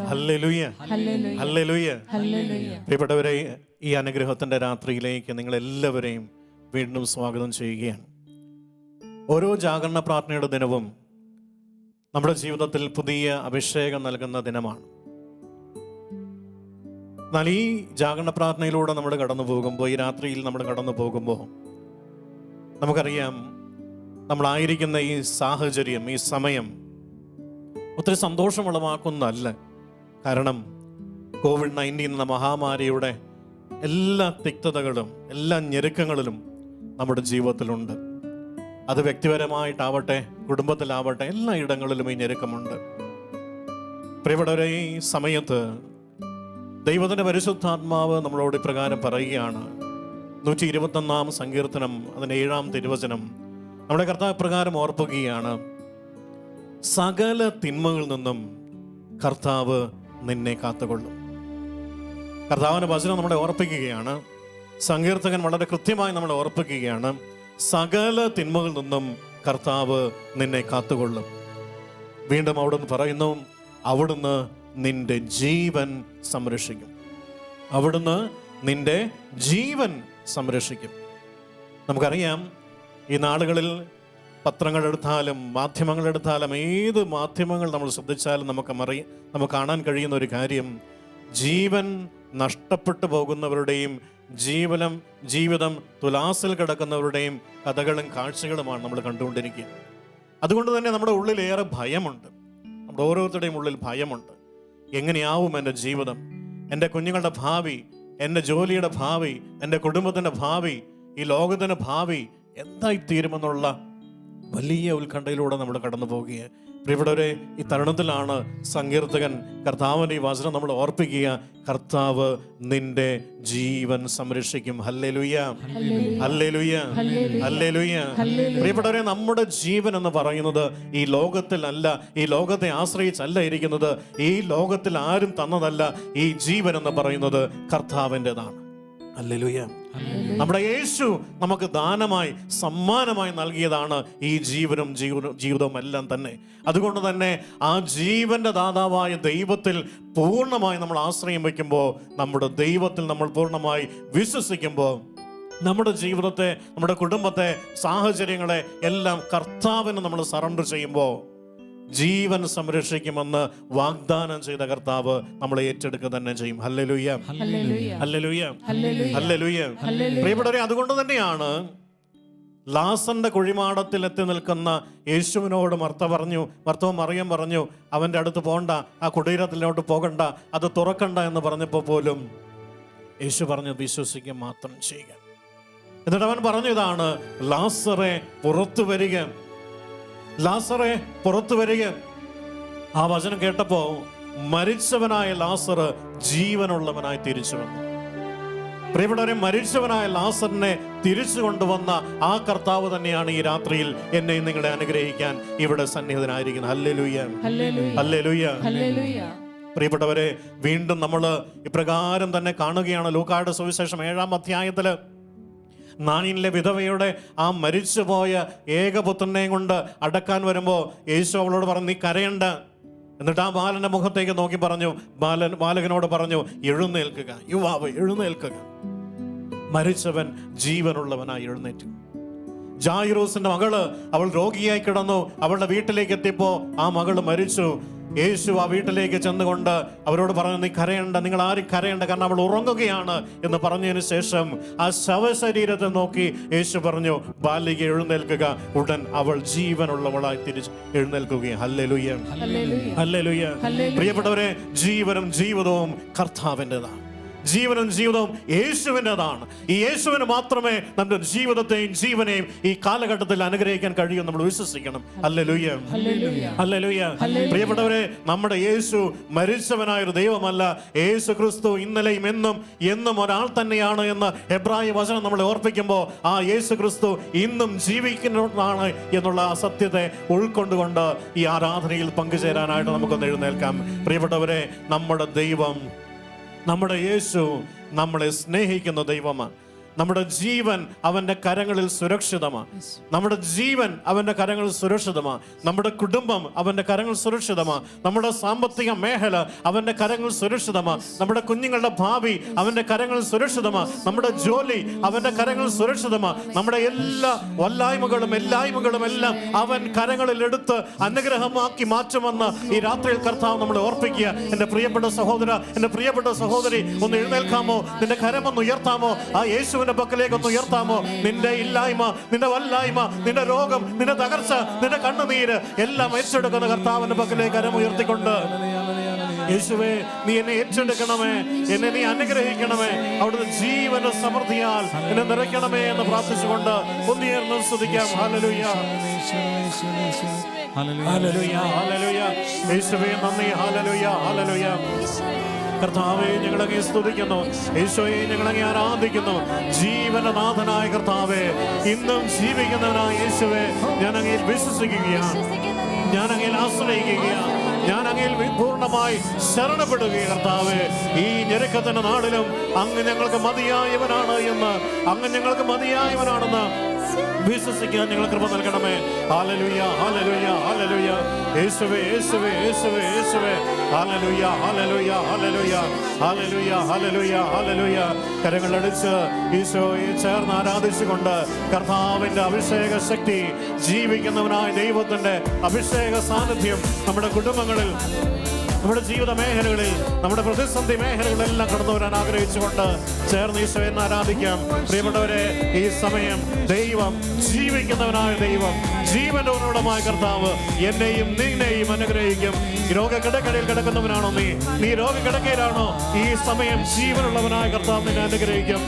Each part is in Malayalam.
Hallelujah, hallelujah. പ്രിയപ്പെട്ടവരെ, ഈ അനുഗ്രഹത്തിൻ്റെ രാത്രിയിലേക്ക് നിങ്ങളെല്ലാവരെയും വീണ്ടും സ്വാഗതം ചെയ്യുകയാണ്. ഓരോ ജാഗരണ പ്രാർത്ഥനയുടെ ദിനവും നമ്മുടെ ജീവിതത്തിൽ പുതിയ അഭിഷേകം നൽകുന്ന ദിനമാണ്. എന്നാൽ ഈ ജാഗരണ പ്രാർത്ഥനയിലൂടെ നമ്മൾ കടന്നു പോകുമ്പോൾ, ഈ രാത്രിയിൽ നമ്മൾ കടന്നു പോകുമ്പോൾ നമുക്കറിയാം, നമ്മളായിരിക്കുന്ന ഈ സാഹചര്യം, ഈ സമയം ഒത്തിരി സന്തോഷമുളവാക്കുന്നതല്ല. കാരണം COVID-19 എന്ന മഹാമാരിയുടെ എല്ലാ തിക്തതകളും എല്ലാ ഞെരുക്കങ്ങളിലും നമ്മുടെ ജീവിതത്തിലുണ്ട്. അത് വ്യക്തിപരമായിട്ടാവട്ടെ, കുടുംബത്തിലാവട്ടെ, എല്ലാ ഇടങ്ങളിലും ഈ ഞെരുക്കമുണ്ട്. പ്രിയപ്പെട്ടവരെ, ഈ സമയത്ത് ദൈവത്തിൻ്റെ പരിശുദ്ധാത്മാവ് നമ്മളോട് ഇപ്രകാരം പറയുകയാണ്. 121 സങ്കീർത്തനം അതിൻ്റെ 7 തിരുവചനം നമ്മുടെ കർത്താവ് പ്രകാരം ഓർപ്പിക്കുകയാണ്: സകല തിന്മകളിൽ നിന്നും കർത്താവ് നിന്നെ കാത്തുകൊള്ളും. കർത്താവിൻ്റെ വചനം നമ്മളെ ഓർപ്പിക്കുകയാണ്. സങ്കീർത്തകൻ വളരെ കൃത്യമായി നമ്മളെ ഓർപ്പിക്കുകയാണ്: സകല തിന്മകളിൽ നിന്നും കർത്താവ് നിന്നെ കാത്തുകൊള്ളും. വീണ്ടും അവിടുന്ന് പറയുന്നു, അവിടുന്ന് നിന്റെ ജീവൻ സംരക്ഷിക്കും. അവിടുന്ന് നിന്റെ ജീവൻ സംരക്ഷിക്കും. നമുക്കറിയാം, ഈ നാളുകളിൽ പത്രങ്ങളെടുത്താലും മാധ്യമങ്ങളെടുത്താലും ഏത് മാധ്യമങ്ങൾ നമ്മൾ ശ്രദ്ധിച്ചാലും നമുക്ക് കാണാൻ കഴിയുന്ന ഒരു കാര്യം, ജീവൻ നഷ്ടപ്പെട്ടു പോകുന്നവരുടെയും ജീവിതം തുലാസിൽ കിടക്കുന്നവരുടെയും കഥകളും കാഴ്ചകളുമാണ് നമ്മൾ കണ്ടുകൊണ്ടിരിക്കുക. അതുകൊണ്ട് തന്നെ നമ്മുടെ ഉള്ളിൽ ഏറെ ഭയമുണ്ട്. നമ്മുടെ ഓരോരുത്തരുടെയും ഉള്ളിൽ ഭയമുണ്ട്. എങ്ങനെയാവും എൻ്റെ ജീവിതം, എൻ്റെ കുഞ്ഞുങ്ങളുടെ ഭാവി, എൻ്റെ ജോലിയുടെ ഭാവി, എൻ്റെ കുടുംബത്തിൻ്റെ ഭാവി, ഈ ലോകത്തിൻ്റെ ഭാവി എന്തായിത്തീരുമെന്നുള്ള വലിയ ഉത്കണ്ഠയിലൂടെ നമ്മൾ കടന്നു പോവുകയാണ്. പ്രിയപ്പെട്ടവരെ, ഈ തരുണത്തിലാണ് സങ്കീർത്തകൻ കർത്താവിൻ്റെ ഈ വചനം നമ്മൾ ഓർപ്പിക്കുക: കർത്താവ് നിന്റെ ജീവൻ സംരക്ഷിക്കും. Hallelujah, hallelujah, hallelujah. പ്രിയപ്പെട്ടവരെ, നമ്മുടെ ജീവൻ എന്ന് പറയുന്നത് ഈ ലോകത്തിലല്ല, ഈ ലോകത്തെ ആശ്രയിച്ചല്ല ഇരിക്കുന്നത്. ഈ ലോകത്തിൽ ആരും തന്നതല്ല. ഈ ജീവൻ എന്ന് പറയുന്നത് കർത്താവിൻ്റെതാണ്. ഹല്ലേലൂയ. നമ്മുടെ യേശു നമുക്ക് ദാനമായി, സമ്മാനമായി നൽകിയതാണ് ഈ ജീവിതവും എല്ലാം തന്നെ. അതുകൊണ്ട് തന്നെ ആ ജീവന്റെ ദാതാവായ ദൈവത്തിൽ പൂർണ്ണമായി നമ്മൾ ആശ്രയം വയ്ക്കുമ്പോൾ, നമ്മുടെ ദൈവത്തിൽ നമ്മൾ പൂർണ്ണമായി വിശ്വസിക്കുമ്പോൾ, നമ്മുടെ ജീവിതത്തെ, നമ്മുടെ കുടുംബത്തെ, സാഹചര്യങ്ങളെ എല്ലാം കർത്താവിന് നമ്മൾ സറണ്ടർ ചെയ്യുമ്പോൾ ജീവൻ സംരക്ഷിക്കുമെന്ന് വാഗ്ദാനം ചെയ്ത കർത്താവ് നമ്മളെ ഏറ്റെടുക്കുക തന്നെ ചെയ്യും. Hallelujah, hallelujah, hallelujah. പ്രിയപ്പെട്ടവരെ, അതുകൊണ്ട് തന്നെയാണ് ലാസറിന്റെ കുഴിമാടത്തിൽ എത്തി നിൽക്കുന്ന യേശുവിനോട് മർത്തവ മറിയം പറഞ്ഞു, അവൻ്റെ അടുത്ത് പോകണ്ട, ആ കുടീരത്തിലോട്ട് പോകണ്ട, അത് തുറക്കണ്ട എന്ന് പറഞ്ഞപ്പോൾ പോലും യേശു പറഞ്ഞു, വിശ്വസിക്കുക മാത്രം ചെയ്യുക. എന്നിട്ട് അവൻ പറഞ്ഞു, ഇതാണ് ലാസറെ പുറത്തു വരിക, ലാസറെ പുറത്തു വരിക. ആ വചനം കേട്ടപ്പോ മരിച്ചവനായ ലാസർ ജീവനുള്ളവനായി തിരിച്ചു വന്നു. പ്രിയപ്പെട്ടവരെ, മരിച്ചവനായ ലാസറിനെ തിരിച്ചു കൊണ്ടുവന്ന ആ കർത്താവ് തന്നെയാണ് ഈ രാത്രിയിൽ എന്നെയും നിങ്ങളെ അനുഗ്രഹിക്കാൻ ഇവിടെ സന്നിഹിതനായിരിക്കുന്നത്. Hallelujah, hallelujah, hallelujah. പ്രിയപ്പെട്ടവരെ, വീണ്ടും നമ്മൾ ഇപ്രകാരം തന്നെ കാണുകയാണ്. ലൂക്കായുടെ സുവിശേഷം 7 അധ്യായത്തില് നാനിലെ വിധവയുടെ ആ മരിച്ചുപോയ ഏകപുത്രനെയും കൊണ്ട് അടക്കാൻ വരുമ്പോൾ യേശു അവളോട് പറഞ്ഞു, നീ കരയണ്ട. എന്നിട്ട് ആ ബാലന്റെ മുഖത്തേക്ക് നോക്കി പറഞ്ഞു, ബാലകനോട് പറഞ്ഞു, എഴുന്നേൽക്കുക, യുവാവ് എഴുന്നേൽക്കുക. മരിച്ചവൻ ജീവനുള്ളവനായി എഴുന്നേറ്റു. ജായിറോസിന്റെ മകള്, അവൾ രോഗിയായി കിടന്നു. അവളുടെ വീട്ടിലേക്ക് എത്തിയപ്പോ ആ മകള് മരിച്ചു. യേശു ആ വീട്ടിലേക്ക് ചെന്നുകൊണ്ട് അവരോട് പറഞ്ഞു, നീ കരയണ്ട, നിങ്ങൾ ആരും കരയണ്ട, കാരണം അവൾ ഉറങ്ങുകയാണ് എന്ന് പറഞ്ഞതിന് ശേഷം ആ ശവശരീരത്തെ നോക്കി യേശു പറഞ്ഞു, ബാലിക എഴുന്നേൽക്കുക. ഉടൻ അവൾ ജീവനുള്ളവളായി തിരിച്ച് എഴുന്നേൽക്കുകയും. Hallelujah, hallelujah. പ്രിയപ്പെട്ടവരെ, ജീവനും ജീവിതവും കർത്താവിൻ്റെതാണ്. ജീവനും ജീവിതവും യേശുവിൻ്റെതാണ്. ഈ യേശുവിന് മാത്രമേ നമ്മുടെ ജീവിതത്തെയും ജീവനെയും ഈ കാലഘട്ടത്തിൽ അനുഗ്രഹിക്കാൻ കഴിയും. നമ്മൾ വിശ്വസിക്കണം. Hallelujah, hallelujah. പ്രിയപ്പെട്ടവരെ, നമ്മുടെ യേശു മരിച്ചവനായൊരു ദൈവമല്ല. യേശു ക്രിസ്തു ഇന്നലെയും എന്നും ഒരാൾ തന്നെയാണ് എന്ന് എബ്രായ വചനം നമ്മളെ ഓർപ്പിക്കുമ്പോൾ, ആ യേശു ക്രിസ്തു ഇന്നും ജീവിക്കുന്നതാണ് എന്നുള്ള ആ സത്യത്തെ ഉൾക്കൊണ്ടുകൊണ്ട് ഈ ആരാധനയിൽ പങ്കുചേരാനായിട്ട് നമുക്കൊന്ന് എഴുന്നേൽക്കാം. പ്രിയപ്പെട്ടവരെ, നമ്മുടെ ദൈവം, നമ്മുടെ യേശു നമ്മളെ സ്നേഹിക്കുന്ന ദൈവമാണ്. നമ്മുടെ ജീവൻ അവൻ്റെ കരങ്ങളിൽ സുരക്ഷിതമാണ്. നമ്മുടെ ജീവൻ അവൻ്റെ കരങ്ങളിൽ സുരക്ഷിതമാണ്. നമ്മുടെ കുടുംബം അവൻ്റെ കരങ്ങളിൽ സുരക്ഷിതമാണ്. നമ്മുടെ സാമ്പത്തിക മേഖല അവൻ്റെ കരങ്ങളിൽ സുരക്ഷിതമാണ്. നമ്മുടെ കുഞ്ഞുങ്ങളുടെ ഭാവി അവൻ്റെ കരങ്ങളിൽ സുരക്ഷിതമാണ്. നമ്മുടെ ജോലി അവൻ്റെ കരങ്ങളിൽ സുരക്ഷിതമാണ്. നമ്മുടെ എല്ലാ വല്ലായ്മകളും എല്ലായ്മകളും എല്ലാം അവൻ കരങ്ങളിൽ എടുത്ത് അനുഗ്രഹമാക്കി മാറ്റുമെന്ന് ഈ രാത്രിയിൽ കർത്താവ് നമ്മളെ ഓർപ്പിക്കുക. എൻ്റെ പ്രിയപ്പെട്ട സഹോദര, എൻ്റെ പ്രിയപ്പെട്ട സഹോദരി, ഒന്ന് എഴുന്നേൽക്കാമോ? നിന്റെ കരമൊന്ന് ഉയർത്താമോ? ആ യേശുവിന്റെ പക്കലേക്ക് ഒന്ന് ഉയർത്താമോ? നിന്റെ ഇല്ലായ്മ, നിന്റെ വല്ലായ്മ, നിന്റെ രോഗം, നിന്റെ തകർച്ച, നിന്റെ കണ്ണുനീര് എല്ലാം ഏറ്റെടുക്കുന്ന കർത്താവിന്റെ പക്കലേക്ക് കരം ഉയർത്തിക്കൊണ്ട്, യേശുവേ നീ എന്നെ ഏറ്റെടുക്കണമേ, എന്നെ നീ അനുഗ്രഹിക്കണമേ, അവിടുത്തെ ജീവന്റെ സമൃദ്ധിയാൽ എന്നെ നിറയ്ക്കണമേ എന്ന് പ്രാർത്ഥിച്ചുകൊണ്ട് ഒന്നുയർന്ന് സ്തുതിക്കാം. ഹല്ലേലൂയ, ഹല്ലേലൂയ, ഹല്ലേലൂയ. യേശുവേ നന്ദി. Hallelujah, hallelujah. കർത്താവേ ഞങ്ങളങ്ങേ സ്തുതിക്കുന്നു. യേശുവേ ഞങ്ങളങ്ങേ ആരാധിക്കുന്നു. ജീവന്റെ നാഥനായ കർത്താവേ, ഇന്നും ജീവിക്കുന്നവനായ യേശുവേ, ഞാൻ അങ്ങയിൽ വിശ്വസിക്കുകയാണ്, ഞാൻ അങ്ങയിൽ ആശ്രയിക്കുകയാണ്, ഞാൻ അങ്ങയിൽ പൂർണ്ണമായി ശരണപ്പെടുകയാണ്. കർത്താവേ, ഈ ഞെരുക്കത്തിന്റെ നാളിലും അങ്ങ് ഞങ്ങൾക്ക് മതിയായവനാണ് എന്ന്, അങ്ങ് ഞങ്ങൾക്ക് മതിയായവനാണെന്ന് വിശ്വസിക്കാൻ ഞങ്ങൾ കൃപ നൽകണമേ. ഹല്ലേലൂയ, ഹല്ലേലൂയ, ഹല്ലേലൂയ. യേശുവേ, യേശുവേ, യേശുവേ, യേശുവേ. ഹല്ലേലൂയ, ഹല്ലേലൂയ, ഹല്ലേലൂയ, ഹല്ലേലൂയ, ഹല്ലേലൂയ, ഹല്ലേലൂയ. കരങ്ങളടിച്ച് ഈശോയെ ചേർന്ന് ആരാധിച്ചുകൊണ്ട് കർത്താവിന്റെ അഭിഷേക ശക്തി, ജീവിക്കുന്നവനായ ദൈവത്തിന്റെ അഭിഷേക സാന്നിധ്യം നമ്മുടെ കുടുംബങ്ങളിൽ, നമ്മുടെ ജീവിത മേഖലകളിൽ, നമ്മുടെ പ്രതിസന്ധി മേഖലകളെല്ലാം കടന്നു വരാൻ ആഗ്രഹിച്ചുകൊണ്ട് ചേർന്ന് ഈശോയെ ആരാധിക്കാം. പ്രിയപ്പെട്ടവരെ, ഈ സമയം ദൈവം, ജീവിക്കുന്നവനായ ദൈവം, ജീവന്റെ ഉറവിടമായ കർത്താവ് എന്നെയും നിന്നെയും അനുഗ്രഹിക്കും. രോഗക്കിടക്കയിൽ കിടക്കുന്നവനാണോ നീ രോഗക്കിടക്കയിലാണോ? ഈ സമയം ജീവനുള്ളവനായ കർത്താവ് നിന്നെ അനുഗ്രഹിക്കും.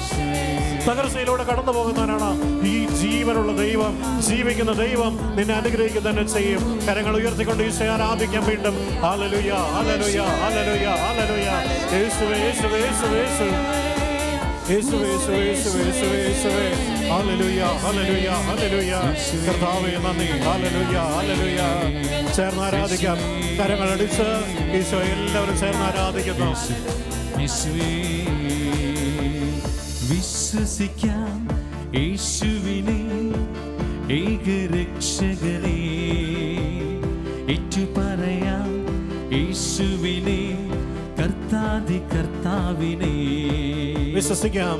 തകർച്ചയിലൂടെ കടന്നു പോകുന്നവനാണ് ഈ ജീവനുള്ള ദൈവം, ജീവിക്കുന്ന ദൈവം നിന്നെ അനുഗ്രഹിക്കുക തന്നെ ചെയ്യും. കരങ്ങൾ ഉയർത്തിക്കൊണ്ട് ഈശോയെ ആരാധിക്കാം വീണ്ടും. Hallelujah, hallelujah, hallelujah, hallelujah. യേശുവേ, യേശുവേ, യേശുവേ, യേശുവേ, യേശുവേ, യേശുവേ, യേശുവേ, യേശുവേ. ഹല്ലേലൂയ, ഹല്ലേലൂയ, ഹല്ലേലൂയ. കർത്താവേ നന്ദി. ഹല്ലേലൂയ, ഹല്ലേലൂയ. ചേർന്ന് ആരാധിക്കാം. കരങ്ങൾ അടിച്ച് ഈശോ എല്ലാവരും ചേർന്ന് ആരാധിക്കുന്നു. വിശ്വസിക്കാം യേശുവിനെ, ഏകരക്ഷകനെ, ഏറ്റുപറയാം യേശുവിനെ, കർത്താദി കർത്താവിനെ. വിശ്വസിക്കാം,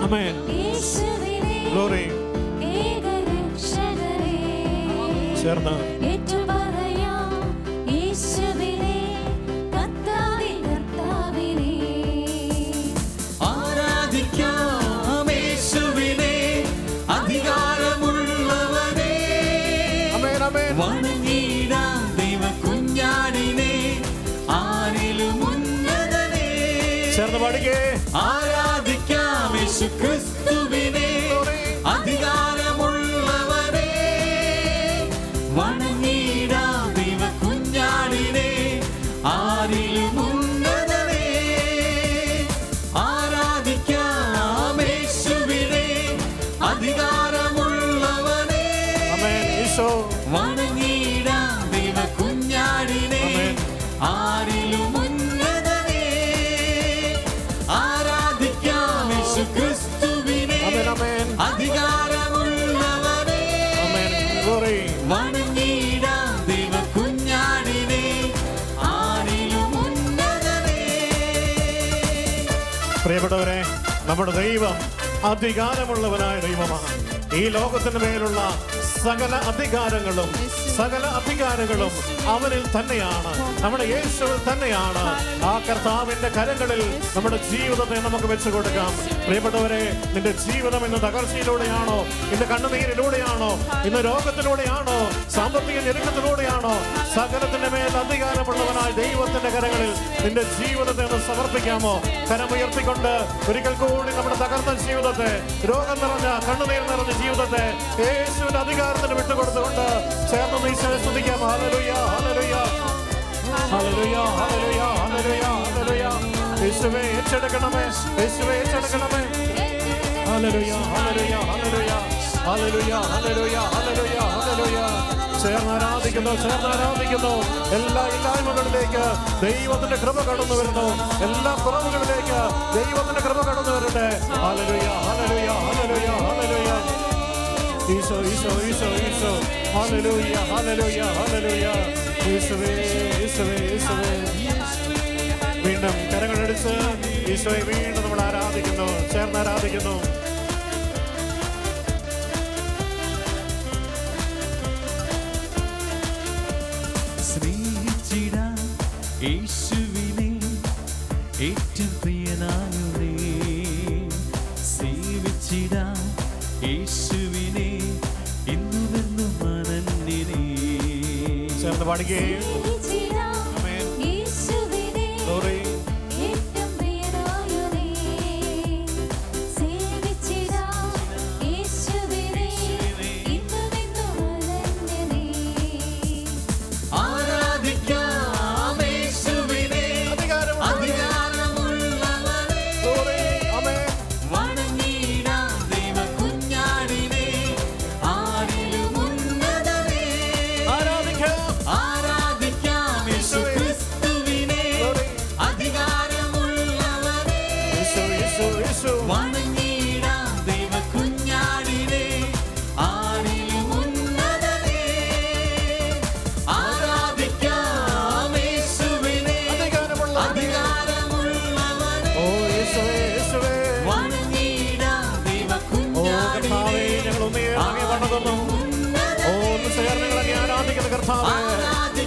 ആമേൻ. ഗ്ലോറി. ചേർന്ന് വണങ്ങിടാം ദൈവ കുഞ്ഞാടിനെ, ആരിലും ഉന്നതനെ. ചേർന്ന് പാടിക്കേ. ആരാധിക്കാം യേശു ക്രിസ്തുവിനെ, അധികാരമുള്ളവനെ. വണങ്ങിടാം ദൈവ കുഞ്ഞാടിനെ, ആരിലും ഉന്നതനെ. ആരാധിക്കാം യേശുവിനെ, അധികാരമുള്ളവനെ. വണങ്ങിടാം ദൈവ കുഞ്ഞാടിനെ, ആരിലും ഉന്നതനെ. ആരാധിക്കാം യേശു ക്രിസ്തുവിനെ, അധികാരമുള്ളവനെ. വണങ്ങിടാം ദൈവ കുഞ്ഞാടിനെ, ആരിലും ഉന്നതനെ. പ്രിയപ്പെട്ടവരെ, നമ്മുടെ ദൈവം അധികാരമുള്ളവനായ ദൈവമാണ്. ഈ ലോകത്തിന് മേലുള്ള സകല അധികാരങ്ങളും അവനിൽ തന്നെയാണ്, നമ്മുടെ യേശുവിൽ തന്നെയാണ്. ആ കർത്താവിന്റെ കരങ്ങളിൽ നമ്മുടെ ജീവിതത്തെ നമുക്ക് വെച്ചു കൊടുക്കാം. പ്രിയപ്പെട്ടവരെ, നിന്റെ ജീവിതം ഇന്ന് തകർച്ചയിലൂടെയാണോ, ഇന്ന് കണ്ണുനീരിലൂടെയാണോ, ഇന്ന് രോഗത്തിലൂടെയാണോ, സാമ്പത്തിക ഞെരുക്കത്തിലൂടെയാണോ? സകലത്തിന്റെ മേൽ അധികാരമുള്ളവനായ ദൈവത്തിന്റെ കരങ്ങളിൽ നിന്റെ ജീവിതത്തെ ഒന്ന് സമർപ്പിക്കാമോ? കരമുയർത്തിക്കൊണ്ട് ഒരിക്കൽ കൂടി നമ്മുടെ തകർന്ന ജീവിതത്തെ, രോഗം നിറഞ്ഞ, കണ്ണുനീർ നിറഞ്ഞ ജീവിതത്തെ യേശുവിന്റെ അധികാരത്തിന് വിട്ടുകൊടുത്തുകൊണ്ട് ചേർന്ന് ഈശോയെ സ്തുതിക്കാം. ഹല്ലേലൂയ, hallelujah, hallelujah, hallelujah, hallelujah, hallelujah. യേശുവേ ഏറ്റെടുക്കണമേ, യേശുവേ ഏറ്റെടുക്കണമേ. ഹല്ലേലൂയ, hallelujah, hallelujah, hallelujah, hallelujah, hallelujah, ഹല്ലേലൂയ. ചേർന്ന് ആരാധിക്കുന്നു. എല്ലാ ഇല്ലായ്മകളിലേക്ക് ദൈവത്തിന്റെ കൃപ കടന്നു വരുന്നു. എല്ലാ കുറവുകളിലേക്ക് ദൈവത്തിന്റെ കൃപ കടന്നു വരട്ടെ. Hallelujah, hallelujah, hallelujah, hallelujah. Isho, Isho, Isho, Isho. Hallelujah, hallelujah, hallelujah. യേശുവേ, യേശുവേ, യേശുവേ. വീണ്ടും കരങ്ങളടിച്ച് ഈശോയെ വീണ്ടും നമ്മൾ ആരാധിക്കുന്നു, ചേർന്ന് ആരാധിക്കുന്നു. സ്നേഹിച്ചിടാം യേശുവിനെ ഏറ്റവും പ്രിയനായുടെ, സേവിച്ചിടാം യേശുവിനെ ഇന്നുമെന്നും അനന്യനെ. ചേർന്ന് പാടുകയും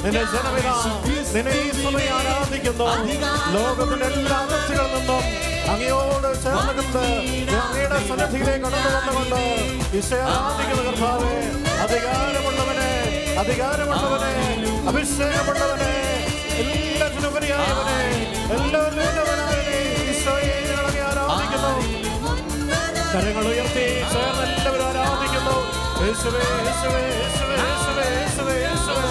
നിന്നെ ജനമിതാ നിന്നെ ഈ സമയം ആരാധിക്കുന്നു. ലോകത്തിന്റെ എല്ലാ അതിർത്തികളിൽ നിന്നും അങ്ങയോട് ചേർന്നുകൊണ്ട് അങ്ങയുടെ സന്നിധിയിലേക്ക് കടന്നു വന്നുകൊണ്ട് ഈശോയെ ആരാധിക്കുന്ന കർത്താവേ, അധികാരമുള്ളവനെ, അധികാരമുള്ളവനെ, അഭിഷേകമുള്ളവനെ, എല്ലാത്തിനുപരിയായവനെ, എല്ലാവരുവനായവനെ, ഈശോയെ ഞങ്ങളെ ആരാധിക്കുന്നു. കരങ്ങൾ ഉയർത്തി ചേർന്ന് എല്ലാവരും ആരാധിക്കുന്നു. യേശുവേ, യേശുവേ, യേശുവേ, യേശുവേ, യേശുവേ, യേശുവേ.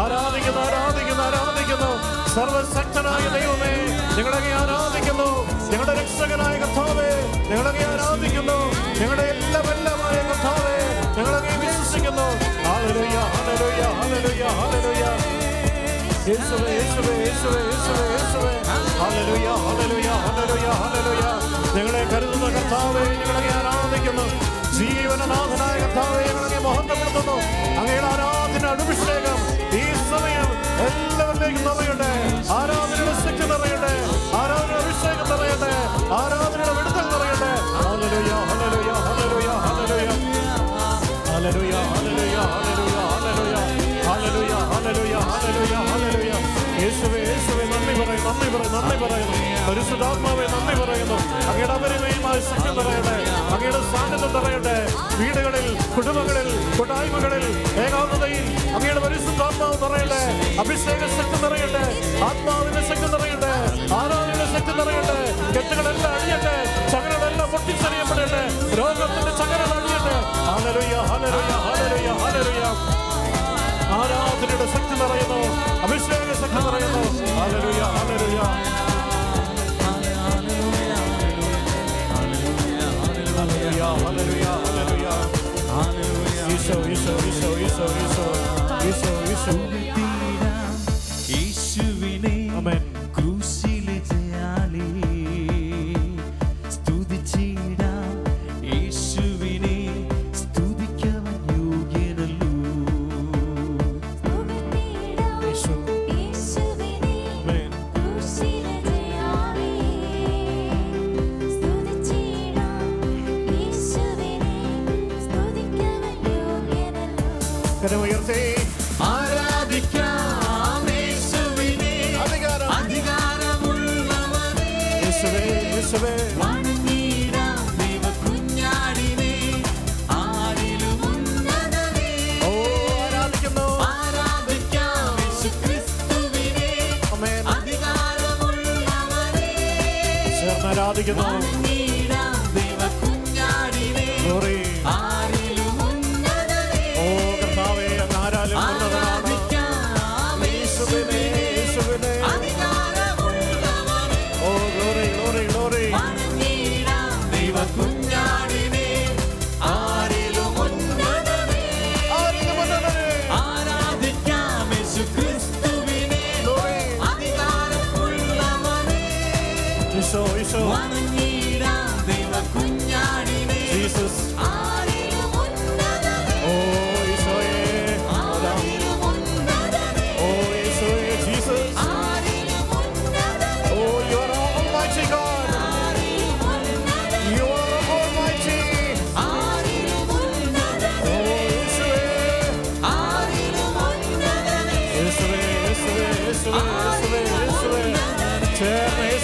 ആരാധിക്കുന്നു, ആരാധിക്കുന്നു, ആരാധിക്കുന്നു. സർവശക്തനായ ദൈവമേ, ഞങ്ങളെ ആരാധിക്കുന്നു. ഞങ്ങളുടെ രക്ഷകനായ കർത്താവേ, ഞങ്ങളെ ആരാധിക്കുന്നു. ഞങ്ങളുടെ എല്ലാമായ കർത്താവേ, ഞങ്ങളെ വിശ്വസിക്കുന്നു. Hallelujah, hallelujah, hallelujah, hallelujah. യേശുവേ, യേശുവേ, യേശുവേ, യേശുവേ, യേശുവേ. ഹല്ലേലൂയ, ഹല്ലേലൂയ, ഹല്ലേലൂയ, ഹല്ലേലൂയ. ഞങ്ങളെ കരുതുന്ന കർത്താവേ, ഞങ്ങളെ ആരാധിക്കുന്നു. ജീവനനാഥനായ കർത്താവേ, ഞങ്ങളെ മഹത്വപ്പെടുത്തുന്നു. അങ്ങയുടെ ആരാധന അഭിഷേകം ഈ സമയം എല്ലാവരിലേക്കും നിറയട്ടെ. ആരാധനയുടെ ശക്തി നിറയട്ടെ, ആരാധനയുടെ അഭിഷേകം നിറയട്ടെ, ആരാധനയുടെ വിടുതൽ നിറയട്ടെ. Hallelujah, hallelujah, hallelujah, hallelujah, hallelujah, hallelujah, hallelujah, hallelujah, hallelujah, hallelujah, hallelujah. യേശുവേ, യേശുവേ, നന്ദി പറയുന്നു, നന്ദി പറയുന്നു, നന്ദി പറയുന്നു. പരിശുദ്ധാത്മാവേ, നന്ദി പറയുന്നു. അങ്ങയുടെ അപരിമയമായ ശക്തി നിറയട്ടെ, അങ്ങയുടെ സാന്നിധ്യം നിറയട്ടെ. വീടുകളിൽ, കുടുംബങ്ങളിൽ, കൂട്ടായ്മകളിൽ, ഏകാന്തതയിൽ അങ്ങയുടെ പരിശുദ്ധാത്മാവ് നിറയട്ടെ. അഭിഷേക ശക്തി നിറയട്ടെ, ആത്മാവിന്റെ ശക്തി നിറയട്ടെ, ആരാധനയുടെ ശക്തി നിറയട്ടെ. കെട്ടുകളെല്ലാം അഴിയട്ടെ, ചങ്ങലകളെല്ലാം പൊട്ടിച്ചെറിയപ്പെടട്ടെ, രോഗത്തിന്റെ ചങ്ങലകൾ അഴിയട്ടെ. ഹല്ലേലൂയ, ഹല്ലേലൂയ, ഹല്ലേലൂയ, ഹല്ലേലൂയ. ആരാധനയുടെ ശക്തി നിറയുന്നു, അഭിഷേക ശക്തി നിറയുന്നു. ഹല്ലേലൂയ, hallelujah, hallelujah, hallelujah, hallelujah. Isho, Isho, Isho, Isho, Isho, Isho, ഈശോ. യേശുവിനെ ആമേൻ. ക്രൂശിലെ ജയാലേ സ്തുതിച്ചിടാം. യേശുവിനെ സ്തുതിക്കവൻ യോഗ്യനല്ലോ. ഈശോ, ആമേൻ. കരമുയർത്തി ആരാധിക്കാം യേശുവിനെ, അധികാരമുള്ളവനെ. യേശുവേ, യേശുവേ. വണങ്ങിടാം ദൈവകുഞ്ഞാടിനെ, ആരിലും ഉന്നതനെ. ഓ, ആരാധിക്കുന്നു. ആരാധിക്കാം യേശുക്രിസ്തുവിനെ, ആമേൻ. അധികാരമുള്ളവനെ. ചേർന്ന് ആരാധിക്കുന്നു. വണങ്ങിടാം ദൈവകുഞ്ഞാടിനെ, ഗ്ലോറി. ആരിലും ഉന്നതനെ. ഓ കർത്താവേ, അങ്ങ് ആരാലും ഉന്നതനാണ്. ആരാധിക്കാം യേശുവിനെ, യേശുവിനെ. അധികാരമുള്ളവനെ. Oh glory, glory, glory. വണങ്ങിടാം ദൈവകുഞ്ഞാടിനെ, ആരിലും ഉന്നതനെ. ആരിലും ഉന്നതനെ. ആരാധിക്കാം യേശുക്രിസ്തുവിനെ, ഗ്ലോറി. അധികാരമുള്ളവനെ. ഈശോ, ഈശോ. വണങ്ങിടാം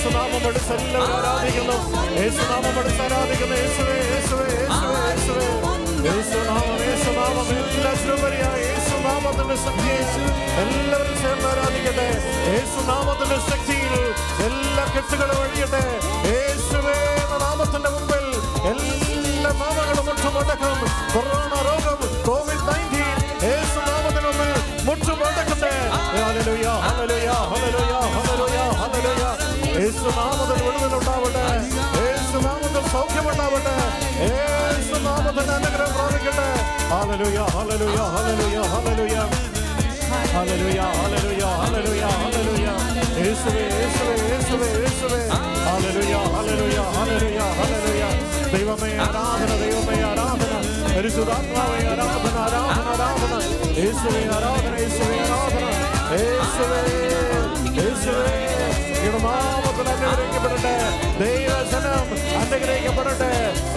യേശുനാമം എടുത്ത് എല്ലാവരും ആരാധിക്കുന്നു. യേശുനാമം എടുത്ത് ആരാധിക്കുന്നു. യേശുവേ യേശുവേ യേശുവേ യേശുവേ യേശുനാമം യേശുനാമം എല്ലാത്തിനും വരികയാണ്. യേശുനാമത്തിന്റെ ശക്തിയെ എല്ലാവരും ചേർന്ന് ആരാധിക്കട്ടെ. യേശുനാമത്തിന്റെ ശക്തിയിൽ എല്ലാ കെട്ടുകളും ഒഴിയട്ടെ. യേശുവേ എന്ന നാമത്തിന്റെ മുമ്പിൽ എല്ലാ നാമങ്ങളും മുട്ടുമടക്കും. കൊറോണ രോഗം COVID-19 യേശുനാമത്തിന് മുമ്പിൽ മുട്ടുമടക്കട്ടെ. ഹല്ലേലൂയ ഹല്ലേലൂയ ഹല്ലേലൂയ ഹല്ലേലൂയ ഹല്ലേലൂയ. യേശുനാമത്തിൽ വിടുതലുണ്ടാവട്ടെ. യേശുനാമത്തിൽ സൗഖ്യമുണ്ടാവട്ടെ. യേശുനാമത്തിന് അനുഗ്രഹം പ്രാപിക്കട്ടെ. ഹല്ലേലൂയ hallelujah hallelujah hallelujah hallelujah hallelujah hallelujah hallelujah. യേശുവേ യേശുവേ യേശുവേ യേശുവേ. ഹല്ലേലൂയ ഹല്ലേലൂയ ഹല്ലേലൂയ ഹല്ലേലൂയ. ദൈവമേ ആരാധന, ദൈവമേ ആരാധന, പരിശുദ്ധാത്മാവേ ആരാധന ആരാധന ആരാധന. യേശുവേ ആരാധന, യേശുവേ ആരാധന, യേശുവേ യേശുവേ. നാമത്തിൽ അനുഗ്രഹിക്കപ്പെടട്ടെ. ദൈവജനം അനുഗ്രഹിക്കപ്പെടട്ടെ.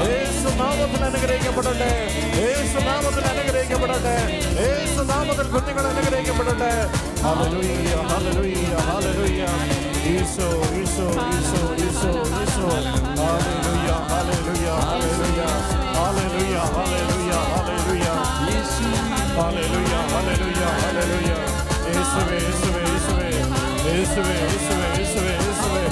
യേശുനാമത്തിൽ അനുഗ്രഹിക്കപ്പെടട്ടെ. യേശുനാമത്തിൽ അനുഗ്രഹിക്കപ്പെടട്ടെ. യേശുനാമത്തിൽ കുഞ്ഞുങ്ങൾ അനുഗ്രഹിക്കപ്പെടട്ടെ. ഹല്ലേലൂയ hallelujah hallelujah. Isho Isho Isho Isho Isho. Hallelujah hallelujah hallelujah hallelujah hallelujah hallelujah hallelujah hallelujah hallelujah. യേശുവേ യേശുവേ യേശുവേ യേശുവേ യേശുവേ യേശുവേ യേശുവേ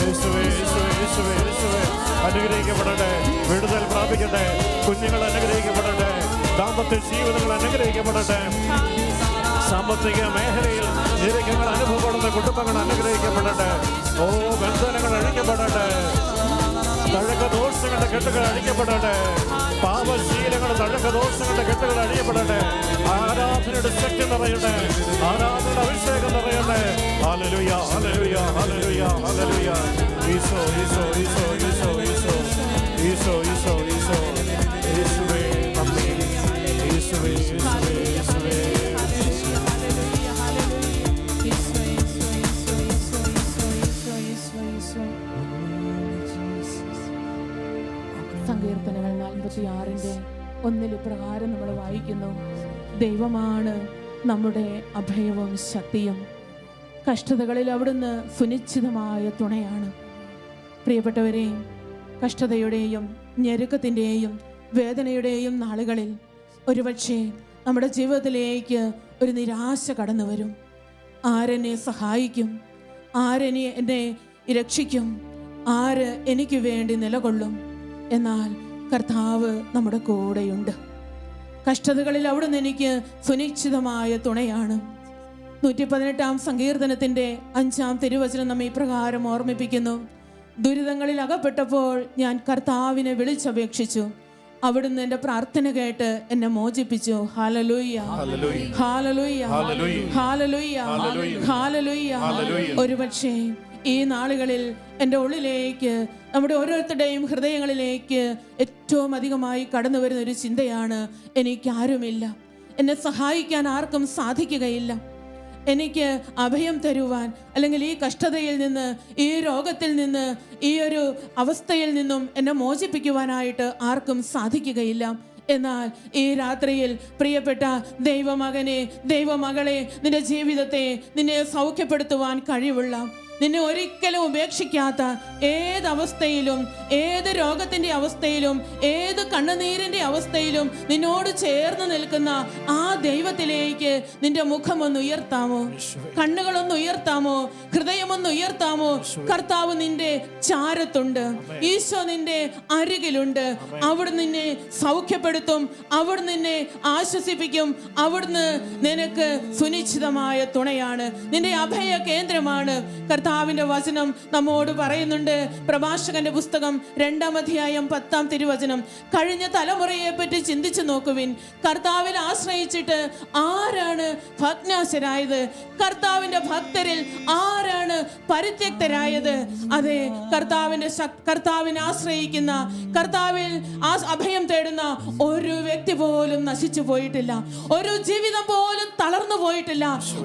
യേശുവേ യേശുവേ യേശുവേ യേശുവേ. അനുഗ്രഹിക്കപ്പെടട്ടെ. വിടുതൽ പ്രാപിക്കട്ടെ. കുഞ്ഞുങ്ങൾ അനുഗ്രഹിക്കപ്പെടട്ടെ. ദാമ്പത്യ ജീവിതങ്ങൾ അനുഗ്രഹിക്കപ്പെടട്ടെ. സാമ്പത്തിക മേഖലയിൽ ഞെരുക്കങ്ങൾ അനുഭവപ്പെടുന്ന കുടുംബങ്ങൾ അനുഗ്രഹിക്കപ്പെടട്ടെ. ഓ ബന്ധനങ്ങൾ അഴിക്കപ്പെടട്ടെ. തഴക്കദോഷങ്ങളുടെ കെട്ടുകൾ അഴിക്കപ്പെടട്ടെ. പാപശീലങ്ങളുടെ തഴക്കദോഷങ്ങളുടെ കെട്ടുകൾ അഴിയപ്പെടട്ടെ. ആരാധനയുടെ ശക്തി നിറയട്ടെ. ആരാധനയുടെ അഭിഷേകം നിറയട്ടെ. Hallelujah hallelujah hallelujah hallelujah. Isho Isho Isho Isho Isho Isho Isho Eesho. യേശുവേ നന്ദി. യേശുവേ യേശുവേ യേശുവേ. സങ്കീർത്തനങ്ങൾ 46:1 ഇപ്രകാരം നമ്മൾ വായിക്കുന്നു: ദൈവമാണ് നമ്മുടെ അഭയവും ശക്തിയും, കഷ്ടതകളിൽ അവിടുന്ന് സുനിശ്ചിതമായ തുണയാണ്. പ്രിയപ്പെട്ടവരെ, കഷ്ടതയുടെയും ഞെരുക്കത്തിൻ്റെയും വേദനയുടെയും നാളുകളിൽ ഒരുപക്ഷെ നമ്മുടെ ജീവിതത്തിലേക്ക് ഒരു നിരാശ കടന്നു വരും. ആരെന്നെ സഹായിക്കും? എന്നെ രക്ഷിക്കും? ആര് എനിക്ക് വേണ്ടി നിലകൊള്ളും? എന്നാൽ കർത്താവ് നമ്മുടെ കൂടെയുണ്ട്. കഷ്ടതകളിൽ അവിടുന്ന് എനിക്ക് സുനിശ്ചിതമായ തുണയാണ്. 118 സങ്കീർത്തനത്തിൻ്റെ 5 തിരുവചനം നമ്മെ ഇപ്രകാരം ഓർമ്മിപ്പിക്കുന്നു: ദുരിതങ്ങളിൽ അകപ്പെട്ടപ്പോൾ ഞാൻ കർത്താവിനെ വിളിച്ചപേക്ഷിച്ചു, അവിടുന്ന് എൻ്റെ പ്രാർത്ഥന കേട്ട് എന്നെ മോചിപ്പിച്ചു. ഹല്ലേലൂയ ഹല്ലേലൂയ ഹല്ലേലൂയ ഹല്ലേലൂയ. ഒരുപക്ഷേ ഈ നാളുകളിൽ എൻ്റെ ഉള്ളിലേക്ക്, നമ്മുടെ ഓരോരുത്തരുടെയും ഹൃദയങ്ങളിലേക്ക് ഏറ്റവും അധികമായി കടന്നു വരുന്ന ഒരു ചിന്തയാണ്: എനിക്കാരുമില്ല, എന്നെ സഹായിക്കാൻ ആർക്കും സാധിക്കുകയില്ല, എനിക്ക് അഭയം തരുവാൻ, അല്ലെങ്കിൽ ഈ കഷ്ടതയിൽ നിന്ന്, ഈ രോഗത്തിൽ നിന്ന്, ഈ ഒരു അവസ്ഥയിൽ നിന്നും എന്നെ മോചിപ്പിക്കുവാനായിട്ട് ആർക്കും സാധിക്കുകയില്ല. എന്നാൽ ഈ രാത്രിയിൽ പ്രിയപ്പെട്ട ദൈവമകനെ, ദൈവമകളെ, നിന്റെ ജീവിതത്തെ നിന്നെ സൗഖ്യപ്പെടുത്തുവാൻ കഴിവുള്ള, നിന്നെ ഒരിക്കലും ഉപേക്ഷിക്കാത്ത, ഏതവസ്ഥയിലും, ഏത് രോഗത്തിൻ്റെ അവസ്ഥയിലും, ഏത് കണ്ണുനീരിൻ്റെ അവസ്ഥയിലും നിന്നോട് ചേർന്ന് നിൽക്കുന്ന ആ ദൈവത്തിലേക്ക് നിന്റെ മുഖമൊന്ന് ഉയർത്താമോ? കണ്ണുകളൊന്ന് ഉയർത്താമോ? ഹൃദയമൊന്ന് ഉയർത്താമോ? കർത്താവ് നിന്റെ ചാരത്തുണ്ട്. ഈശോ നിന്റെ അരികിലുണ്ട്. അവിടുന്ന് നിന്നെ സൗഖ്യപ്പെടുത്തും. അവിടുന്ന് നിന്നെ ആശ്വസിപ്പിക്കും. അവിടുന്ന് നിനക്ക് സുനിശ്ചിതമായ തുണയാണ്. നിന്റെ അഭയ കേന്ദ്രമാണ്. കർത്താവിന്റെ വചനം നമ്മോട് പറയുന്നുണ്ട്. പ്രഭാഷകന്റെ പുസ്തകം 2-ാം അധ്യായം 10-ാം തിരുവചനം: കഴിഞ്ഞ തലമുറയെ പറ്റി ചിന്തിച്ചു നോക്കുവിൻ. കർത്താവിൽ ആശ്രയിച്ചിട്ട് ആരാണ് ഭഗ്നാശരായത്? കർത്താവിന്റെ ഭക്തരിൽ ആരാണ് പരിത്യക്തരായത്? അതെ, കർത്താവിനെ ആശ്രയിക്കുന്ന, കർത്താവിൽ അഭയം തേടുന്ന ഒരു വ്യക്തി പോലും നശിച്ചു പോയിട്ടില്ല. ഒരു ജീവിതം പോലും തളർന്നു പോയിട്ടില്ല.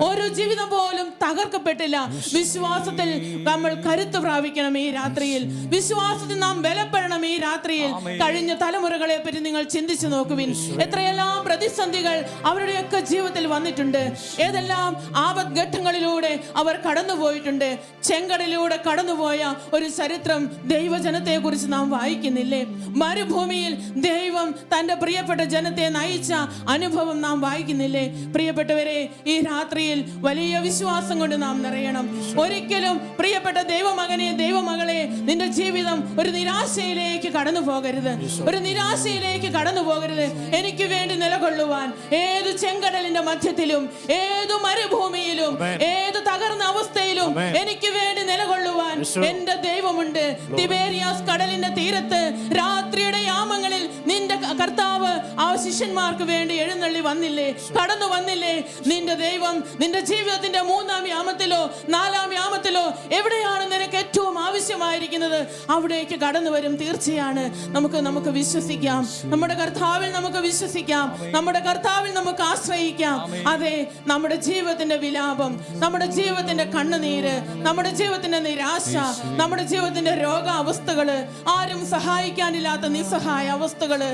ഒരു ജീവിതം പോലും തകർക്കപ്പെട്ടില്ല. വിശ്വാസത്തിൽ നമ്മൾ കരുത്ത് പ്രാപിക്കണം. ഈ രാത്രിയിൽ വിശ്വാസത്തിൽ നാം ബലപ്പെടണം. പ്രാർത്ഥിക്കാം ഈ രാത്രിയിൽ. കഴിഞ്ഞ തലമുറകളെ പറ്റി നിങ്ങൾ ചിന്തിച്ചു നോക്കുവിൻ. എത്രയെല്ലാം പ്രതിസന്ധികൾ അവരുടെയൊക്കെ ജീവിതത്തിൽ വന്നിട്ടുണ്ട്. ഏതെല്ലാം ആപത്ഘട്ടങ്ങളിലൂടെ അവർ കടന്നുപോയിട്ടുണ്ട്. ചെങ്കടലിലൂടെ കടന്നുപോയ ഒരു ചരിത്രം ദൈവജനത്തെ കുറിച്ച് നാം വായിക്കുന്നില്ലേ? മരുഭൂമിയിൽ ദൈവം തന്റെ പ്രിയപ്പെട്ട ജനത്തെ നയിച്ച അനുഭവം നാം വായിക്കുന്നില്ലേ? പ്രിയപ്പെട്ടവരെ, ഈ രാത്രിയിൽ വലിയ വിശ്വാസം കൊണ്ട് നാം നിറയണം. ഒരിക്കലും പ്രിയപ്പെട്ട ദൈവമകനെ, ദൈവമകളെ, നിന്റെ ജീവിതം ഒരു നിരാശയിലേക്ക് കടന്നു പോകരുത്. ഒരു നിരാശയിലേക്ക് കടന്നു പോകരുത്. എനിക്ക് വേണ്ടി നിലകൊള്ളുവാൻ ഏത് ചെങ്കടലിന്റെ മധ്യത്തിലും, ഏതു മരുഭൂമിയിലും, ഏത് തകർന്ന അവസ്ഥയിലും എനിക്ക് വേണ്ടി നിലകൊള്ളുവാൻ എന്റെ ദൈവമുണ്ട്. തിബേരിയാസ് കടലിന്റെ തീരത്ത് രാത്രിയുടെ യാമങ്ങളിൽ നിന്റെ കർത്താവ് ആ ശിഷ്യന്മാർക്ക് വേണ്ടി എഴുന്നള്ളി വന്നില്ലേ? കടന്നു വന്നില്ലേ? നിന്റെ ദൈവം നിന്റെ ജീവിതത്തിന്റെ 3-ാം യാമത്തിലോ 4-ാം യാമത്തിലോ എവിടെയാണ് നിനക്ക് ഏറ്റവും ആവശ്യമായിരിക്കുന്നത് അവിടേക്ക് കടന്നു വരും. തീർച്ചയാണ്. നമുക്ക് വിശ്വസിക്കാം. നമ്മുടെ കർത്താവിൽ നമുക്ക് വിശ്വസിക്കാം. നമ്മുടെ കർത്താവിൽ നമുക്ക് ആശ്രയിക്കാം. അതെ, നമ്മുടെ ജീവിതത്തിന്റെ വിലാപം, നമ്മുടെ ജീവിതത്തിന്റെ കണ്ണുനീര്, നമ്മുടെ ജീവിതത്തിന്റെ നിരാശ, നമ്മുടെ ജീവിതത്തിന്റെ രോഗാവസ്ഥകള്, ആരും സഹായിക്കാനില്ലാത്ത നിസ്സഹായ അവസ്ഥകള്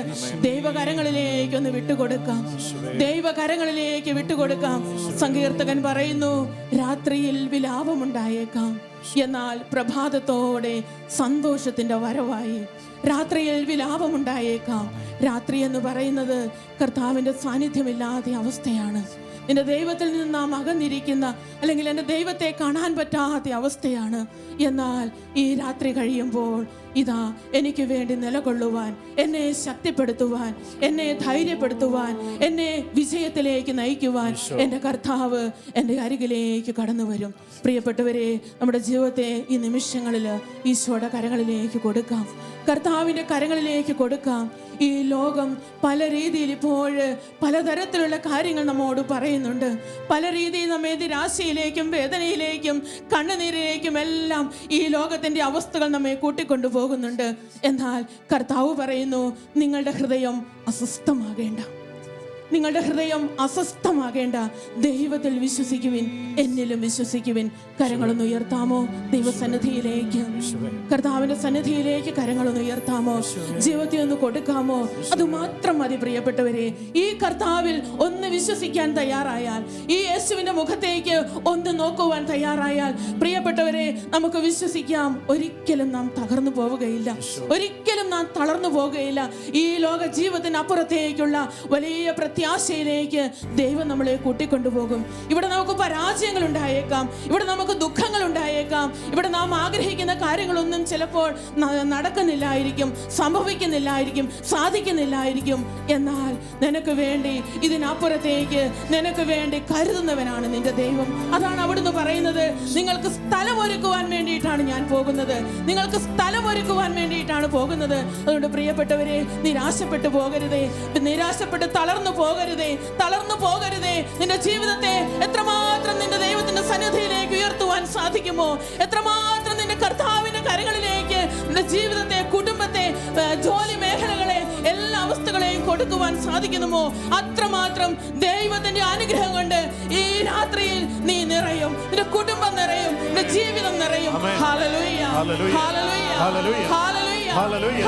ദൈവകരങ്ങളിലേക്ക് ഒന്ന് വിട്ടുകൊടുക്കാം. ദൈവകരങ്ങളിലേക്ക് വിട്ടുകൊടുക്കാം. സങ്കീർത്തകൻ പറയുന്നു, രാത്രിയിൽ വിലാപമുണ്ടായേക്കാം, എന്നാൽ പ്രഭാതത്തോടെ സന്തോഷത്തിന്റെ വരവായി. രാത്രിയിൽ വിലാപമുണ്ടായേക്കാം. രാത്രി എന്ന് പറയുന്നത് കർത്താവിന്റെ സാന്നിധ്യമില്ലാത്ത അവസ്ഥയാണ്. നിന്റെ ദൈവത്തിൽ നിന്ന് നാം അകന്നിരിക്കുന്ന, അല്ലെങ്കിൽ എൻ്റെ ദൈവത്തെ കാണാൻ പറ്റാത്ത അവസ്ഥയാണ്. എന്നാൽ ഈ രാത്രി കഴിയുമ്പോൾ ഇതാ എനിക്ക് വേണ്ടി നിലകൊള്ളുവാൻ, എന്നെ ശക്തിപ്പെടുത്തുവാൻ, എന്നെ ധൈര്യപ്പെടുത്തുവാൻ, എന്നെ വിജയത്തിലേക്ക് നയിക്കുവാൻ എൻ്റെ കർത്താവ് എൻ്റെ അരികിലേക്ക് കടന്നു വരും. പ്രിയപ്പെട്ടവരെ, നമ്മുടെ ജീവിതത്തെ ഈ നിമിഷങ്ങളിൽ ഈശോയുടെ കരങ്ങളിലേക്ക് കൊടുക്കാം. കർത്താവിൻ്റെ കരങ്ങളിലേക്ക് കൊടുക്കാം. ഈ ലോകം പല രീതിയിൽ ഇപ്പോൾ പലതരത്തിലുള്ള കാര്യങ്ങൾ നമ്മോട് പറയുന്നുണ്ട്. പല രീതിയിൽ നമ്മെ നിരാശയിലേക്കും വേദനയിലേക്കും കണ്ണുനീരിലേക്കും എല്ലാം ഈ ലോകത്തിൻ്റെ അവസ്ഥകൾ നമ്മെ കൂട്ടിക്കൊണ്ടു പോകുന്നുണ്ട്. എന്നാൽ കർത്താവ് പറയുന്നു, നിങ്ങളുടെ ഹൃദയം അസ്വസ്ഥമാകേണ്ട, നിങ്ങളുടെ ഹൃദയം അസ്വസ്ഥമാകേണ്ട. ദൈവത്തിൽ വിശ്വസിക്കുവിൻ, എന്നിലും വിശ്വസിക്കുവിൻ. കരങ്ങളൊന്ന് ഉയർത്താമോ? ദൈവസന്നിധിയിലേക്ക്, കർത്താവിന്റെ സന്നിധിയിലേക്ക് കരങ്ങളൊന്ന് ഉയർത്താമോ? ജീവിതത്തെ ഒന്ന് കൊടുക്കാമോ? അതുമാത്രം മതി. പ്രിയപ്പെട്ടവരെ, ഈ കർത്താവിൽ ഒന്ന് വിശ്വസിക്കാൻ തയ്യാറായാൽ, ഈ യേശുവിന്റെ മുഖത്തേക്ക് ഒന്ന് നോക്കുവാൻ തയ്യാറായാൽ, പ്രിയപ്പെട്ടവരെ, നമുക്ക് വിശ്വസിക്കാം, ഒരിക്കലും നാം തകർന്നു പോവുകയില്ല, ഒരിക്കലും നാം തളർന്നു പോവുകയില്ല. ഈ ലോക ജീവിതത്തിന് അപ്പുറത്തേക്കുള്ള വലിയ പ്രത്യാശയിലേക്ക് ദൈവം നമ്മളെ കൂട്ടിക്കൊണ്ടുപോകും. ഇവിടെ നമുക്ക് പരാജയങ്ങൾ ഉണ്ടായേക്കാം, ഇവിടെ നമുക്ക് ദുഃഖങ്ങൾ ഉണ്ടായേക്കാം, ഇവിടെ നാം ആഗ്രഹിക്കുന്ന കാര്യങ്ങളൊന്നും ചിലപ്പോൾ നടക്കുന്നില്ലായിരിക്കും, സംഭവിക്കുന്നില്ലായിരിക്കും, സാധിക്കുന്നില്ലായിരിക്കും. എന്നാൽ നിനക്ക് വേണ്ടി ഇതിനപ്പുറത്തേക്ക് നിനക്ക് വേണ്ടി കരുതുന്നവനാണ് നിന്റെ ദൈവം. അതാണ് അവിടുന്ന് പറയുന്നത്, നിങ്ങൾക്ക് സ്ഥലമൊരുക്കുവാൻ വേണ്ടിയിട്ടാണ് ഞാൻ പോകുന്നത്, നിങ്ങൾക്ക് സ്ഥലമൊരുക്കുവാൻ വേണ്ടിയിട്ടാണ് പോകുന്നത്. അതുകൊണ്ട് പ്രിയപ്പെട്ടവരെ, നിരാശപ്പെട്ടു പോകരുതേ, നിരാശപ്പെട്ട് തളർന്നു പോകരുതേ. നിന്റെ ജീവിതത്തെ എത്രമാത്രം നിന്റെ ദൈവത്തിന്റെ സന്നിധിയിലേക്ക് ഉയർത്തുവാൻ സാധിക്കുമോ, എത്രമാത്രം നിന്റെ കർത്താവിന്റെ കരങ്ങളിലേക്ക് നിന്റെ ജീവിതത്തെ, കുടുംബത്തെ, ജോലി മേഖലകളെ, എല്ലാ അവസ്ഥകളെയും കൊടുക്കുവാൻ സാധിക്കുന്നുമോ, അത്രമാത്രം ദൈവത്തിന്റെ അനുഗ്രഹം കൊണ്ട് ഈ രാത്രിയിൽ നീ നിറയും, നിന്റെ കുടുംബം നിറയും, നിന്റെ ജീവിതം നിറയും. Hallelujah, hallelujah, hallelujah, hallelujah,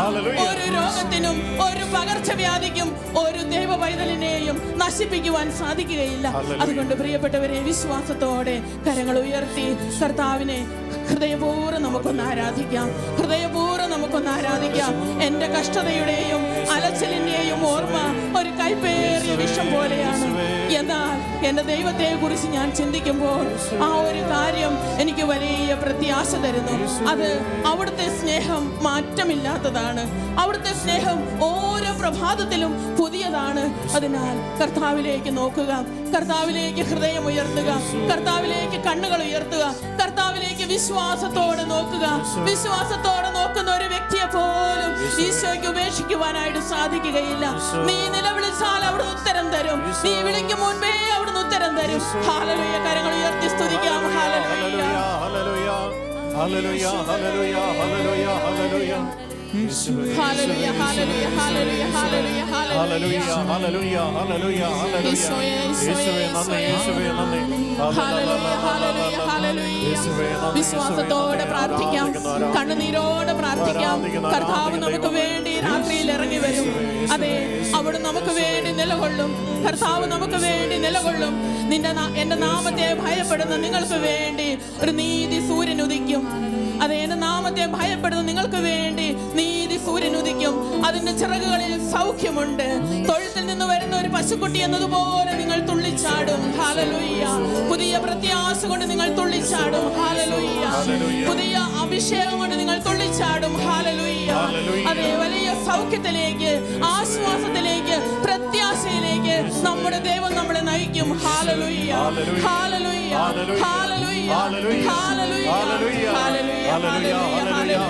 hallelujah. ഒരു രോഗത്തിനും ഒരു പകർച്ചവ്യാധിക്കും ഒരു ദൈവ പൈതലിനെയും നശിപ്പിക്കുവാൻ സാധിക്കുകയില്ല. അതുകൊണ്ട് പ്രിയപ്പെട്ടവരെ, വിശ്വാസത്തോടെ കരങ്ങൾ ഉയർത്തി കർത്താവിനെ ഹൃദയപൂർവ്വം നമുക്കൊന്ന് ആരാധിക്കാം. എന്റെ കഷ്ടതയുടെയും അലച്ചിലിന്റെയും ഓർമ്മ ഒരു കൈപ്പേറിയ വിഷം പോലെയാണ്. എന്നാൽ എന്റെ ദൈവത്തെ കുറിച്ച് ഞാൻ ചിന്തിക്കുമ്പോൾ ആ ഒരു കാര്യം എനിക്ക് വലിയ പ്രത്യാശ തരുന്നു. അത് അവിടുത്തെ സ്നേഹം മാറ്റമില്ലാത്തതാണ്. അവിടുത്തെ സ്നേഹം ഓരോ പ്രഭാതത്തിലും പുതിയതാണ്. അതിനാൽ കർത്താവിലേക്ക് നോക്കുക, കർത്താവിലേക്ക് ഹൃദയം ഉയർത്തുക, കർത്താവിലേക്ക് കണ്ണുകൾ ഉയർത്തുക, കർത്താവിലേക്ക് വിശ്വാസത്തോടെ നോക്കുക. വിശ്വാസത്തോടെ നോക്കുന്ന ഒരു വ്യക്തിയെ പോലും ഈശോയ്ക്ക് ഉപേക്ഷിക്കുവാനായിട്ട് സാധിക്കുകയില്ല. നീ നിലവിളിച്ചാൽ അവിടുന്ന് ഉത്തരം തരും. നീ വിളിക്കും മുൻപേ അവിടുന്ന് ഉത്തരം തരും. ഹല്ലേലൂയ. കരങ്ങൾ ഉയർത്തി സ്തുതിക്കാം. ഹല്ലേലൂയ, hallelujah, hallelujah, hallelujah, hallelujah, hallelujah. Hallelujah hallelujah hallelujah hallelujah hallelujah hallelujah hallelujah hallelujah യേശുവേ യേശുവേ നന്ദി യേശുവേ നന്ദി ഹല്ലേലൂയ ഹല്ലേലൂയ ഹല്ലേലൂയ വിശ്വാസത്തോടെ പ്രാർത്ഥിക്കാം, കണ്ണുനീരോടെ പ്രാർത്ഥിക്കാം. കർത്താവ് നമുക്ക് വേണ്ടി രാത്രിയിൽ ഇറങ്ങി വരും. അതെ, അവിടെ നമുക്ക് വേണ്ടി നിലകൊള്ളും. കർത്താവ് നമുക്ക് വേണ്ടി നിലകൊള്ളും. എന്റെ നാമത്തെ ഭയപ്പെടുന്ന നിങ്ങൾക്ക് വേണ്ടി ഒരു നീതി സൂര്യൻ ഉദിക്കും. അതെ, എന്റെ നാമത്തെ ഭയപ്പെടുന്ന നിങ്ങൾക്ക് വേണ്ടി നീതി സൂര്യൻ ഉദിക്കും. അതിന്റെ ചിറകുകളിൽ സൗഖ്യമുണ്ട്. തൊഴുത്തിൽ നിന്ന് വരുന്ന ഒരു പശുക്കുട്ടി എന്നതുപോലെ നിങ്ങൾ തുള്ളിച്ചാടും. ഹല്ലേലൂയ. പുതിയ പ്രത്യാശ കൊണ്ട് നിങ്ങൾ തുള്ളിച്ചാടും. ഹല്ലേലൂയ. പുതിയ അഭിഷേകം കൊണ്ട് നിങ്ങൾ തുള്ളിച്ചാടും. ഹല്ലേലൂയ. അതെ, വലിയ സൗഖ്യത്തിലേക്ക്, ആശ്വാസത്തിലേക്ക്, പ്രത്യാശയിലേക്ക് നമ്മുടെ ദൈവം നമ്മളെ നയിക്കും. ഹല്ലേലൂയ ഹല്ലേലൂയ ഹല്ലേലൂയ ഹല്ലേലൂയ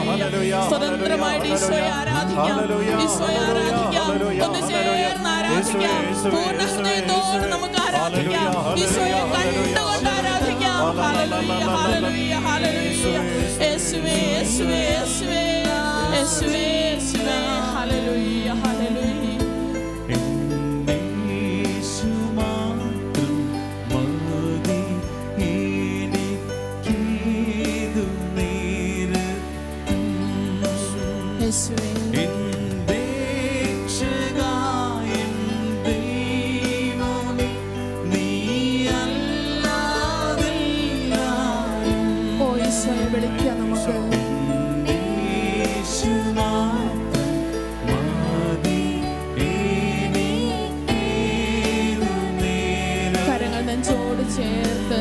ഹല്ലേലൂയ. സ്വതന്ത്രമായിട്ട് ഈശോയെ ആരാധിക്കാം, ഈശോയെ ആരാധിക്കാം. ഒന്ന് ചേർന്ന് ആരാധിക്കാം. പൂർണ്ണ ഹൃദയത്തോടെ നമുക്ക് ആരാധിക്കാം. ഈശോയെ കണ്ടുകൊണ്ട് ആരാധിക്കാം. Hallelujah hallelujah hallelujah. യേശുവേ യേശുവേ യേശുവേ യേശുവേ യേശുവേ. ഹല്ലേലൂയ ഹല്ലേലൂയ. കരങ്ങൾ നെഞ്ചോട് ചേർത്ത്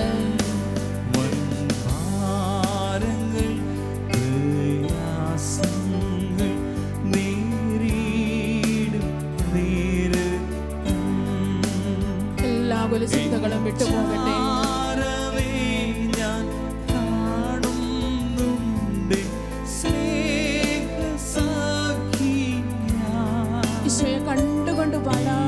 എല്ലാ കുലചിന്തകളും വിട്ടുപോകട്ടെ. ഈശോയെ കണ്ടുകൊണ്ട് പാടാം.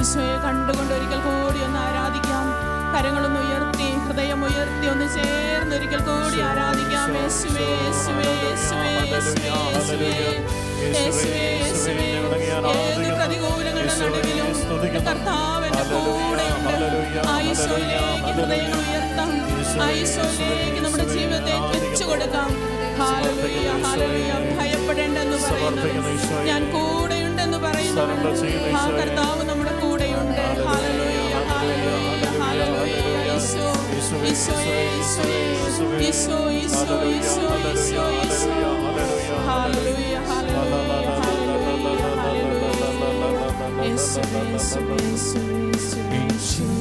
ഈശോയെ കണ്ടുകൊണ്ട് ഒരിക്കൽ കൂടി ഒന്ന് ആരാധിക്കാം. കരങ്ങളൊന്ന് ഉയർത്തി, ഹൃദയം ഉയർത്തി ഒന്ന് ചേർന്ന് ഒരിക്കൽ കൂടി ആരാധിക്കാം. യേശുവേ യേശുവേ യേശുവേ യേശുവേ യേശുവേ യേശുവേ യേശുവേ. ഏത് പ്രതികൂലങ്ങളുടെ നടുവിലും കർത്താവിന്റെ കൂടെയുണ്ട്. ആ ഈശോയിലേക്ക് ഹൃദയങ്ങൾ ഉയർത്താം. ആ ഈശോയിലേക്ക് നമ്മുടെ ജീവിതത്തെ വെച്ചു കൊടുക്കാം. Hallelujah hallelujah. ഭയപ്പെടേണ്ടെന്ന് പറയുന്നു, ഞാൻ കൂടെയുണ്ടെന്ന് പറയുന്നു. ആ കർത്താവ് നമ്മുടെ കൂടെയുണ്ട്. Hallelujah hallelujah hallelujah. ഈശോ ഈശോയെ ഈശോയെ Eesho Isho Isho Isho Isho. Hallelujah hallelujah hallelujah hallelujah. യേശുവേ യേശുവേ യേശുവേ യേശുവേ.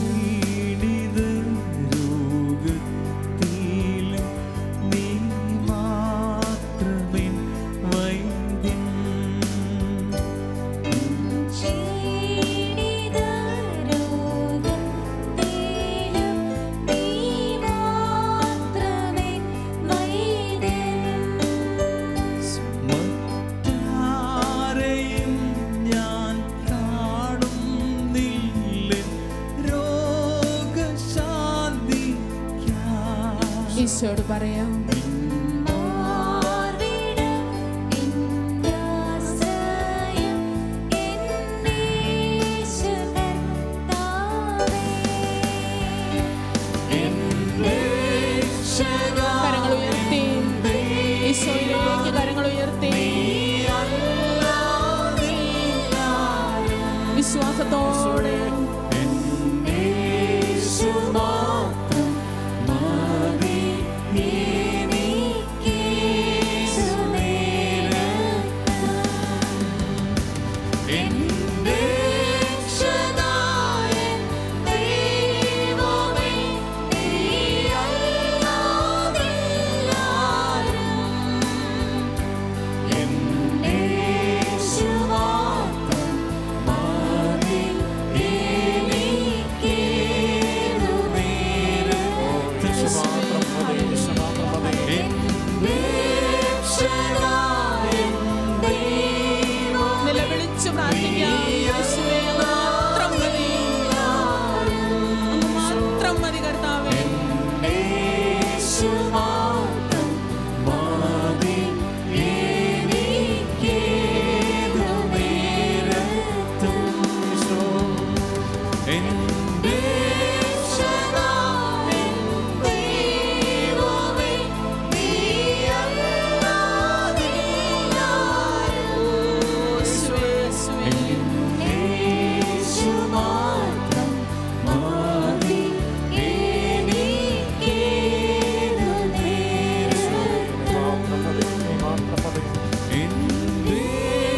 വിശ്വാസത്തോടെ യേശു മാത്രം മതി എനിക്ക് എന്റെ രക്ഷകനായ ദൈവമേ, നീയല്ലാതെല്ലാരും എന്റെ യേശു മാത്രം മതി എനിക്ക് യേശു മാത്രം മതി, യേശു മാത്രം മതി. എന്റെ രക്ഷകനായ ദൈവമേ, നിലവിളിച്ച് പ്രാർത്ഥിക്കാം. യേശുവേ, മാത്രം മതി, അങ്ങ് മാത്രം മതി കർത്താവേ. യേശു മാത്രം മതി എനിക്കേതു നേരത്തും. എന്റെ രക്ഷകനായ ദൈവമേ, നീയല്ലാതെല്ലാരും യേശുവേ, യേശുവേ. യേശു മാത്രം മതി എനിക്കേതു നേരത്തും. എന്റെ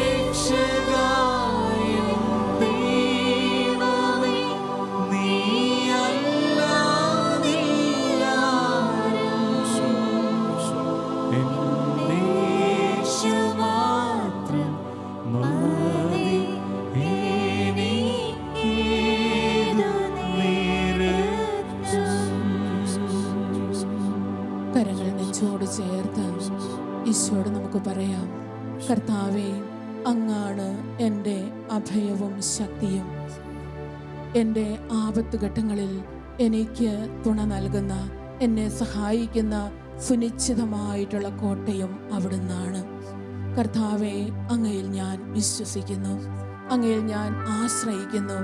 രക്ഷകനായ ദൈവമേ, നീയല്ലാതെല്ലാരും എന്റെ യേശു മാത്രം മതി എനിക്കേതു നേരത്തും. കരങ്ങൾ നെഞ്ചോട് ചേർത്ത് ഈശോട് നമുക്ക് പറയാം, കർത്താവേ, അങ്ങാണ് എൻ്റെ അഭയവും ശക്തിയും. എൻ്റെ ആപത്ത് ഘട്ടങ്ങളിൽ എനിക്ക് തുണ നൽകുന്ന, എന്നെ സഹായിക്കുന്ന സുനിശ്ചിതമായിട്ടുള്ള കോട്ടയും അവിടുന്നാണ്. കർത്താവെ, അങ്ങയിൽ ഞാൻ വിശ്വസിക്കുന്നു, അങ്ങയിൽ ഞാൻ ആശ്രയിക്കുന്നു,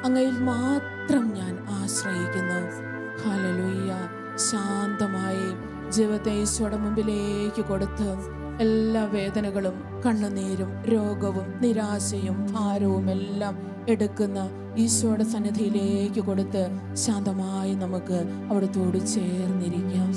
അങ്ങയിൽ മാത്രം ഞാൻ ആശ്രയിക്കുന്നു. ഹല്ലേലൂയ. ശാന്തമായി ജീവിതത്തെ ഈശോയുടെ മുമ്പിലേക്ക് കൊടുത്ത് എല്ലാ വേദനകളും കണ്ണുനീരും രോഗവും നിരാശയും ഭാരവും എല്ലാം എടുക്കുന്ന ഈശോയുടെ സന്നിധിയിലേക്ക് കൊടുത്ത് ശാന്തമായി നമുക്ക് അവിടുത്തോട് ചേർന്നിരിക്കാം.